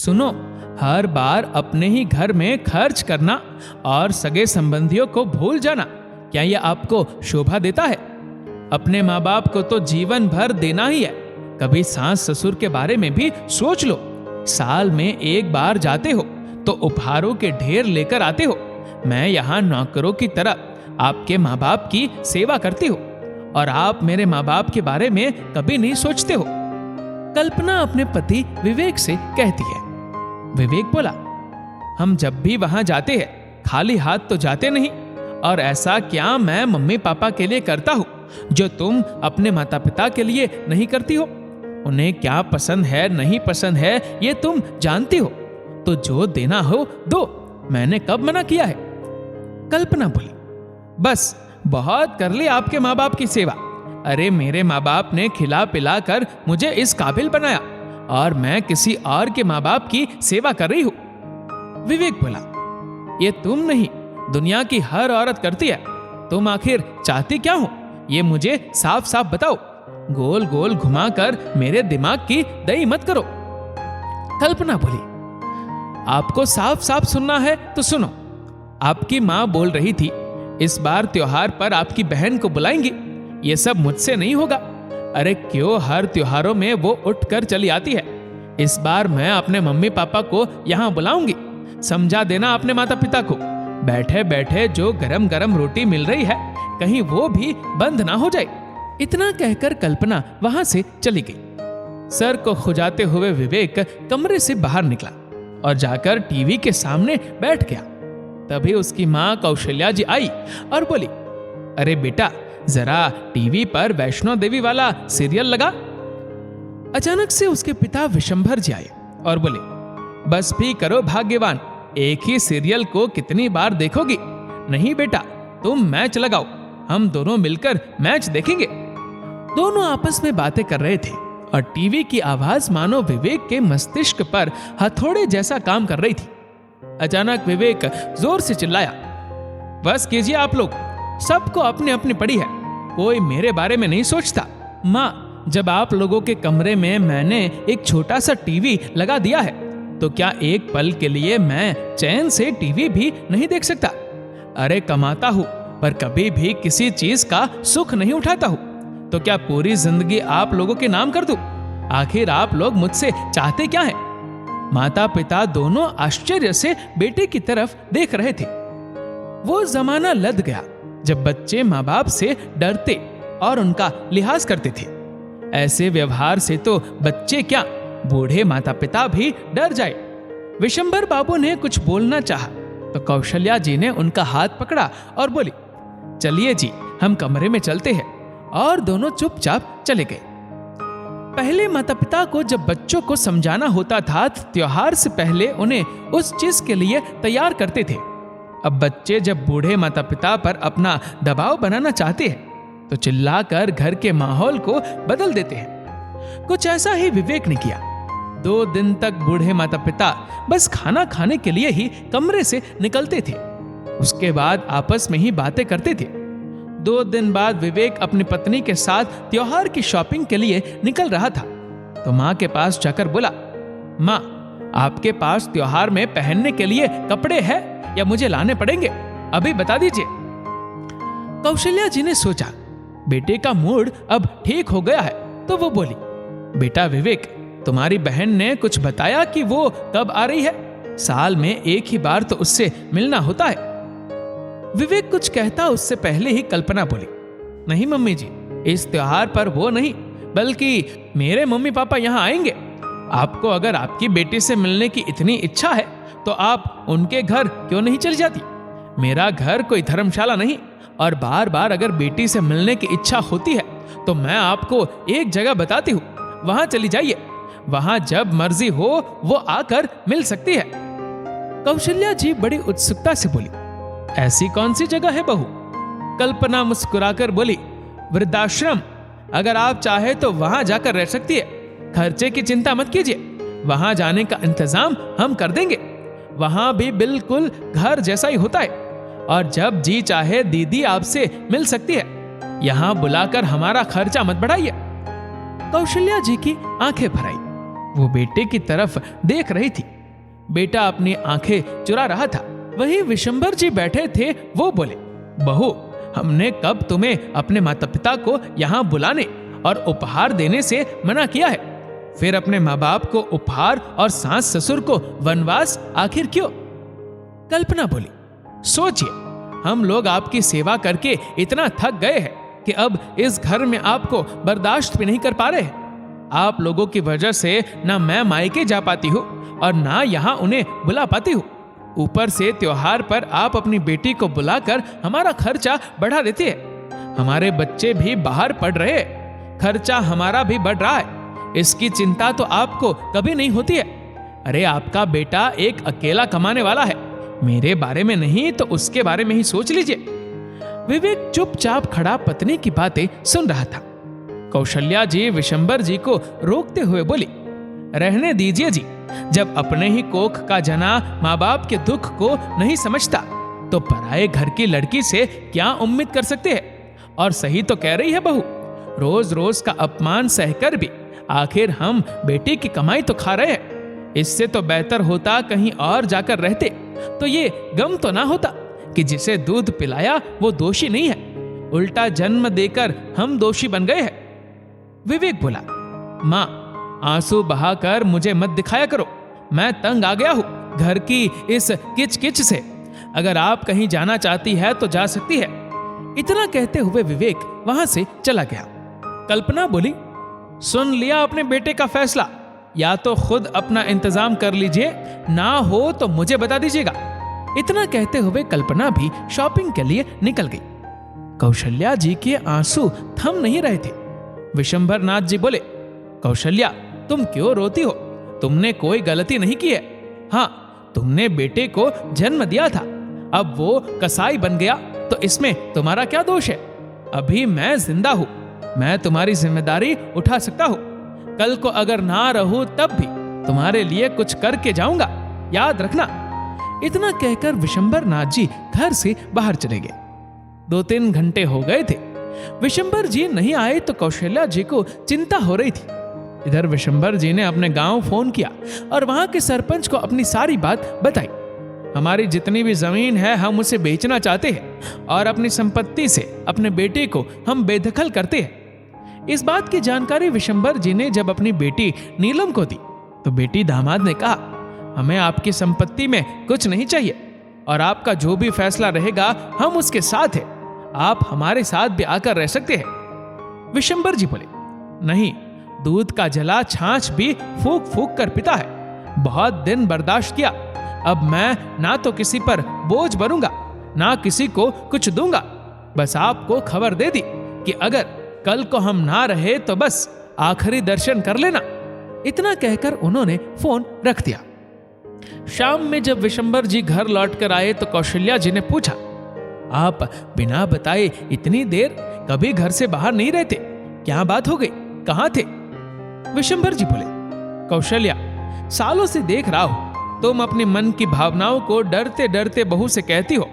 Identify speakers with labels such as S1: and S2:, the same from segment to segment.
S1: सुनो, हर बार अपने ही घर में खर्च करना और सगे संबंधियों को भूल जाना, क्या यह आपको शोभा देता है? अपने माँ बाप को तो जीवन भर देना ही है। कभी सास ससुर के बारे में भी सोच लो। साल में एक बार जाते हो तो उपहारों के ढेर लेकर आते हो। मैं यहाँ नौकरों की तरह आपके माँ बाप की सेवा करती हूँ और आप मेरे माँ बाप के बारे में कभी नहीं सोचते हो। कल्पना अपने पति विवेक से कहती है। विवेक बोला, हम जब भी वहां जाते हैं खाली हाथ तो जाते नहीं, और ऐसा क्या मैं मम्मी पापा के लिए करता हूँ जो तुम अपने माता पिता के लिए नहीं करती हो? उन्हें क्या पसंद है नहीं पसंद है ये तुम जानती हो, तो जो देना हो दो। मैंने कब मना किया है? कल्पना बोली, बस बहुत कर ली आपके माँ बाप की सेवा। अरे मेरे माँ बाप ने खिला पिला कर मुझे इस काबिल बनाया और मैं किसी और के माँ बाप की सेवा कर रही हूं। विवेक बोला, ये तुम नहीं, दुनिया की हर औरत करती है। तुम आखिर चाहती क्या हो ये मुझे साफ साफ बताओ। गोल गोल घुमाकर मेरे दिमाग की दही मत करो। कल्पना बोली, आपको साफ साफ सुनना है तो सुनो। आपकी माँ बोल रही थी इस बार त्योहार पर आपकी बहन को बुलाएंगी। ये सब मुझसे नहीं होगा। अरे क्यों हर त्योहारों में वो उठकर चली आती है। इस बार मैं अपने मम्मी पापा को यहाँ बुलाऊंगी। समझा देना अपने माता पिता को। बैठे बैठे जो गरम गरम रोटी मिल रही है कहीं वो भी बंद ना हो जाए। इतना कहकर कल्पना वहां से चली गई। सर को खुजाते हुए विवेक कमरे से बाहर निकला और जाकर टीवी के सामने बैठ गया। तभी उसकी माँ कौशल्या जी आई और बोली, अरे बेटा जरा टीवी पर वैष्णो देवी वाला सीरियल लगा। अचानक से उसके पिता विशंभर जी आए और बोले, बस भी करो भाग्यवान, एक ही सीरियल को कितनी बार देखोगी? नहीं बेटा, तुम मैच लगाओ, हम दोनों मिलकर मैच देखेंगे। दोनों आपस में बातें कर रहे थे और टीवी की आवाज मानो विवेक के मस्तिष्क पर हथौड़े जैसा काम कर रही थी। अचानक विवेक जोर से चिल्लाया, बस कीजिए आप लोग, सबको अपनी अपनी पड़ी है, कोई मेरे बारे में नहीं सोचता। माँ, जब आप लोगों के कमरे में मैंने एक छोटा सा टीवी लगा दिया है तो क्या एक पल के लिए मैं चैन से टीवी भी नहीं देख सकता? अरे कमाता हूँ पर कभी भी किसी चीज का सुख नहीं उठाता हूँ, तो क्या पूरी जिंदगी आप लोगों के नाम कर दूं? आखिर आप लोग मुझसे चाहते क्या हैं? माता पिता दोनों आश्चर्य से बेटे की तरफ देख रहे थे। वो जमाना लद गया जब बच्चे माँ बाप से डरते और उनका लिहाज करते थे। ऐसे व्यवहार से तो बच्चे क्या, बूढ़े माता पिता भी डर जाए। विशंभर बाबू ने कुछ बोलना चाहा तो कौशल्या जी ने उनका हाथ पकड़ा और बोली, चलिए जी, हम कमरे में चलते हैं। और दोनों चुपचाप चले गए। पहले माता पिता को जब बच्चों को समझाना होता था तो त्योहार से पहले उन्हें उस चीज के लिए तैयार करते थे। अब बच्चे जब बूढ़े माता पिता पर अपना दबाव बनाना चाहते हैं तो चिल्लाकर घर के माहौल को बदल देते हैं। कुछ ऐसा ही विवेक ने किया। 2 दिन तक बूढ़े माता पिता बस खाना खाने के लिए ही कमरे से निकलते थे। उसके बाद आपस में ही बातें करते थे। 2 दिन बाद विवेक अपनी पत्नी के साथ त्योहार की शॉपिंग के लिए निकल रहा था तो माँ के पास जाकर बोला, माँ, आपके पास त्योहार में पहनने के लिए कपड़े हैं या मुझे लाने पड़ेंगे? अभी बता दीजिए। कौशल्या जी ने सोचा बेटे का मूड अब ठीक हो गया है तो वो बोली, बेटा विवेक, तुम्हारी बहन ने कुछ बताया कि वो कब आ रही है? साल में एक ही बार तो उससे मिलना होता है। विवेक कुछ कहता उससे पहले ही कल्पना बोली, नहीं मम्मी जी, इस त्योहार पर वो नहीं बल्कि मेरे मम्मी पापा यहाँ आएंगे। आपको अगर आपकी बेटी से मिलने की इतनी इच्छा है तो आप उनके घर क्यों नहीं चली जाती? मेरा घर कोई धर्मशाला नहीं, और बार बार अगर बेटी से मिलने की इच्छा होती है तो मैं आपको एक जगह बताती हूँ, वहां चली जाइए। वहां जब मर्जी हो वो आकर मिल सकती है। कौशल्या जी बड़ी उत्सुकता से बोली, ऐसी कौन सी जगह है बहू? कल्पना मुस्कुराकर बोली, वृद्धाश्रम। अगर आप चाहे तो वहां जाकर रह सकती है। खर्चे की चिंता मत कीजिए, वहां जाने का इंतजाम हम कर देंगे। वहां भी बिल्कुल घर जैसा ही होता है, और जब जी चाहे दीदी आपसे मिल सकती है। यहां बुलाकर हमारा खर्चा मत बढ़ाइए। कौशल्या जी की आंखें भर आई। वो बेटे की तरफ देख रही थी बेटा अपनी आंखें चुरा रहा था। वहीं विशंबर जी बैठे थे। वो बोले, बहू, हमने कब तुम्हें अपने माता पिता को यहाँ बुलाने और उपहार देने से मना किया है? फिर अपने माँ बाप को उपहार और सास ससुर को वनवास आखिर क्यों? कल्पना बोली, सोचिए, हम लोग आपकी सेवा करके इतना थक गए हैं कि अब इस घर में आपको बर्दाश्त भी नहीं कर पा रहे हैं। आप लोगों की वजह से ना मैं मायके जा पाती हूँ और ना यहाँ उन्हें बुला पाती हूँ। ऊपर से त्योहार पर आप अपनी बेटी को बुलाकर हमारा खर्चा बढ़ा देती है। हमारे बच्चे भी बाहर पढ़ रहे हैं, खर्चा हमारा भी बढ़ रहा है। इसकी चिंता तो आपको कभी नहीं होती है। अरे आपका बेटा एक अकेला कमाने वाला है, मेरे बारे में नहीं तो उसके बारे में ही सोच लीजिए। विवेक चुपचाप खड़ा पत्नी की बातें सुन रहा था। कौशल्या जी विशंबर जी को रोकते हुए बोली, रहने दीजिए जी, जब अपने ही कोख का जना माँ बाप के दुख को नहीं समझता तो पराये घर की लड़की से क्या उम्मीद कर सकते हैं। और सही तो कह रही है बहू, रोज रोज का अपमान सहकर भी आखिर हम बेटी की कमाई तो खा रहे हैं। इससे तो बेहतर होता कहीं और जाकर रहते, तो ये गम तो ना होता कि जिसे दूध पिलाया वो दोषी नहीं है, उल्टा जन्म देकर हम दोषी बन गए हैं। विवेक बोला, माँ, आंसू बहाकर मुझे मत दिखाया करो, मैं तंग आ गया हूं घर की इस किच-किच से। अगर आप कहीं जाना चाहती है तो जा सकती है। इतना कहते हुए विवेक वहां से चला गया। कल्पना बोली, सुन लिया अपने बेटे का फैसला, या तो खुद अपना इंतजाम कर लीजिए, ना हो तो मुझे बता दीजिएगा। इतना कहते हुए कल्पना भी शॉपिंग के लिए निकल गई। कौशल्या जी के आंसू थम नहीं रहे थे। विशंबर नाथ जी बोले, कौशल्या, तुम क्यों रोती हो? तुमने कोई गलती नहीं की है। हाँ, तुमने बेटे को जन्म दिया था, अब वो कसाई बन गया तो इसमें तुम्हारा क्या दोष है? अभी मैं जिंदा हूं, मैं तुम्हारी जिम्मेदारी उठा सकता हूं। कल को अगर ना रहूं तब भी तुम्हारे लिए कुछ करके जाऊंगा, याद रखना। इतना कहकर विशंबर नाथ जी घर से बाहर चले गए। 2-3 घंटे हो गए थे, विशंबर जी नहीं आए तो कौशल्या जी को चिंता हो रही थी। इधर विशंबर जी ने अपने गांव फोन किया और वहां के सरपंच को अपनी सारी बात बताई। हमारी जितनी भी जमीन है हम उसे बेचना चाहते हैं और अपनी संपत्ति से अपने बेटे को हम बेदखल करते हैं। इस बात की जानकारी विशंबर जी ने जब अपनी बेटी नीलम को दी तो बेटी दामाद ने कहा, हमें आपकी संपत्ति में कुछ नहीं चाहिए और आपका जो भी फैसला रहेगा हम उसके साथ हैं। आप हमारे साथ भी आकर रह सकते हैं। विशंबर जी बोले, नहीं, दूध का जला छाछ भी फूक फूक कर पीता है। बहुत दिन बर्दाश्त किया, अब मैं ना तो किसी पर बोझ बनूंगा ना किसी को कुछ दूंगा। बस आपको खबर दे दी कि अगर कल को हम ना रहे तो बस आखिरी दर्शन कर लेना। इतना कहकर उन्होंने फोन रख दिया। शाम में जब विशंबर जी घर लौटकर आए तो कौशल्या जी ने पूछा, आप बिना बताए इतनी देर कभी घर से बाहर नहीं रहते, क्या बात हो गई, कहां थे? विशंबर जी बोले, कौशल्या, सालों से देख रहा हूं तुम अपने मन की भावनाओं को डरते डरते बहू से कहती हो।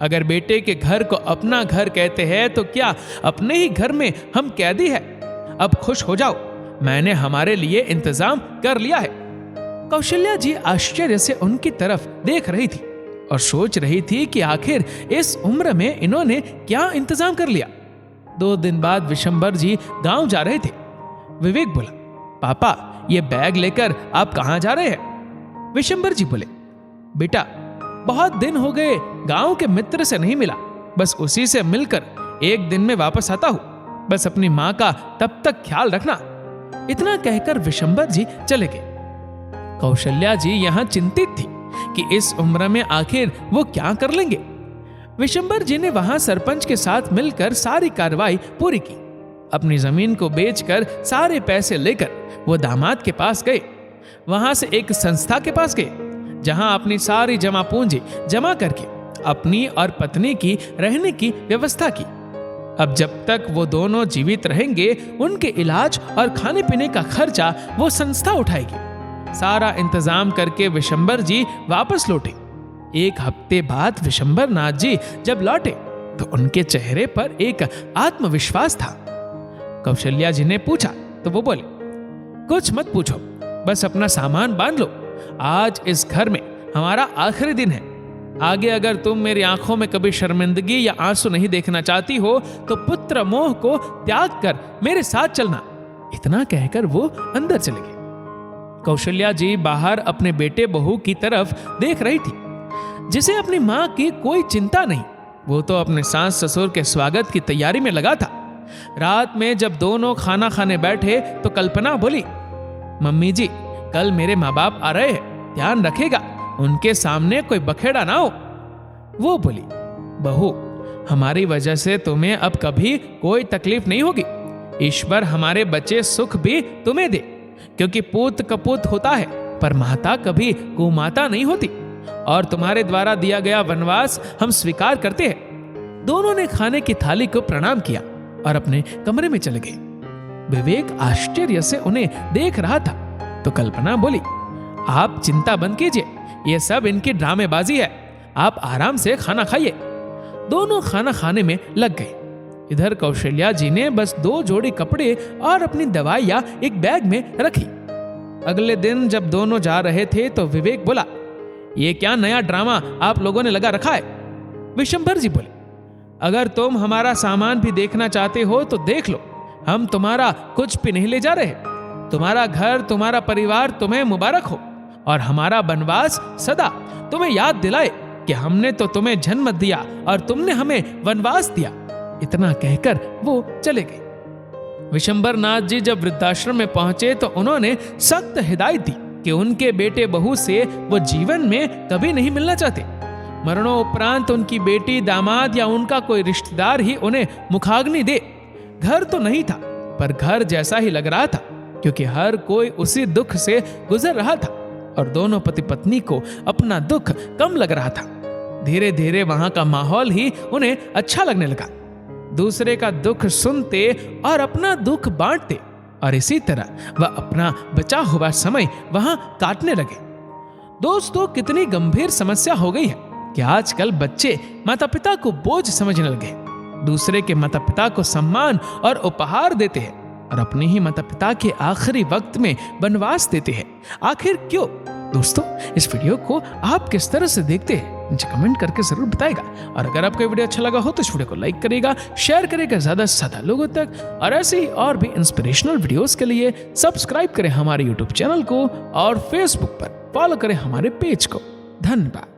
S1: अगर बेटे के घर को अपना घर कहते हैं तो क्या अपने ही घर में हम कैदी है? अब खुश हो जाओ, मैंने हमारे लिए इंतजाम कर लिया है। कौशल्या जी आश्चर्य से उनकी तरफ देख रही थी और सोच रही थी कि आखिर इस उम्र में इन्होंने क्या इंतजाम कर लिया। 2 दिन बाद विशंबर जी गांव जा रहे थे। विवेक बोला, पापा, ये बैग लेकर आप कहां जा रहे हैं? विशंबर जी बोले, बेटा, बहुत दिन हो गए गांव के मित्र से नहीं मिला, बस उसी से मिलकर एक दिन में वापस आता हूं। बस अपनी मां का तब तक ख्याल रखना। इतना कहकर विशंबर जी चले गए। कौशल्या जी यहां चिंतित थी कि इस उम्र में आखिर वो क्या कर लेंगे। विशंबर जी ने वहां सरपंच के साथ मिलकर सारी कार्रवाई पूरी की। अपनी जमीन को बेचकर सारे पैसे लेकर वो दामाद के पास गए। वहां से एक संस्था के पास गए जहां अपनी सारी जमा पूंजी जमा करके अपनी और पत्नी की रहने की व्यवस्था की। अब जब तक वो दोनों जीवित रहेंगे उनके इलाज और खाने पीने का खर्चा वो संस्था उठाएगी। सारा इंतजाम करके विशंबर जी वापस लौटे। 1 हफ्ते बाद विशंबर नाथ जी जब लौटे तो उनके चेहरे पर एक आत्मविश्वास था। कौशल्या जी ने पूछा तो वो बोले, कुछ मत पूछो, बस अपना सामान बांध लो, आज इस घर में हमारा आखिरी दिन है। आगे अगर तुम मेरी आंखों में कभी शर्मिंदगी या आंसू नहीं देखना चाहती हो तो पुत्र मोह को त्याग कर मेरे साथ चलना। इतना कहकर वो अंदर चले गए। कौशल्या जी बाहर अपने बेटे बहू की तरफ देख रही थी, जिसे अपनी मां की कोई चिंता नहीं। वो तो अपने सास ससुर के स्वागत की तैयारी में लगा था। रात में जब दोनों खाना खाने बैठे तो कल्पना बोली, मम्मी जी कल मेरे माँ बाप आ रहे हैं, ध्यान रखेगा उनके सामने कोई बखेड़ा ना हो। वो बोली, बहू हमारी वजह से तुम्हें अब कभी कोई तकलीफ नहीं होगी। ईश्वर हमारे बच्चे सुख भी तुम्हें दे, क्योंकि पूत कपूत होता है पर माता कभी कुमाता नहीं होती, और तुम्हारे द्वारा दिया गया वनवास हम स्वीकार करते हैं। दोनों ने खाने की थाली को प्रणाम किया और अपने कमरे में चले गए। विवेक आश्चर्य से उन्हें देख रहा था तो कल्पना बोली, आप चिंता बंद कीजिए, ये सब इनकी ड्रामेबाजी है, आप आराम से खाना खाइए। दोनों खाना खाने में लग गए। इधर कौशल्या जी ने बस 2 जोड़ी कपड़े और अपनी दवाइयां एक बैग में रखी। अगले दिन जब दोनों जा रहे थे तो विवेक बोला, ये क्या नया ड्रामा आप लोगों ने लगा रखा है? विशंभर जी बोले, अगर तुम हमारा सामान भी देखना चाहते हो तो देख लो, हम तुम्हारा कुछ भी नहीं ले जा रहे। तुम्हारा घर, तुम्हारा परिवार तुम्हें मुबारक हो, और हमारा वनवास सदा तुम्हें याद दिलाए कि हमने तो तुम्हें जन्म दिया और तुमने हमें वनवास दिया। इतना कहकर वो चले गए। विशंभर नाथ जी जब वृद्धाश्रम में पहुंचे तो उन्होंने सख्त हिदायत दी कि उनके बेटे बहू से वो जीवन में कभी नहीं मिलना चाहते। मरणोपरांत उनकी बेटी, दामाद या उनका कोई रिश्तेदार ही उन्हें मुखाग्नि दे। घर तो नहीं था पर घर जैसा ही लग रहा था, क्योंकि हर कोई उसी दुख से गुजर रहा था और दोनों पति पत्नी को अपना दुख कम लग रहा था। धीरे धीरे वहां का माहौल ही उन्हें अच्छा लगने लगा। दूसरे का दुख सुनते और अपना दुख बांटते, और इसी तरह वह अपना बचा हुआ समय वहां काटने लगे। दोस्तों, कितनी गंभीर समस्या हो गई है कि आजकल बच्चे माता पिता को बोझ समझने लगे। दूसरे के माता पिता को सम्मान और उपहार देते हैं और अपने ही माता पिता के आखिरी वक्त में वनवास देते हैं। आखिर क्यों? दोस्तों, इस वीडियो को आप किस तरह से देखते हैं मुझे कमेंट करके जरूर बताएगा। और अगर आपको वीडियो अच्छा लगा हो तो इस वीडियो को लाइक करेगा, शेयर करेगा ज्यादा से ज्यादा लोगों तक, और ऐसे ही और भी इंस्पिरेशनल वीडियोस के लिए सब्सक्राइब करें हमारे यूट्यूब चैनल को और फेसबुक पर फॉलो करें हमारे पेज को। धन्यवाद।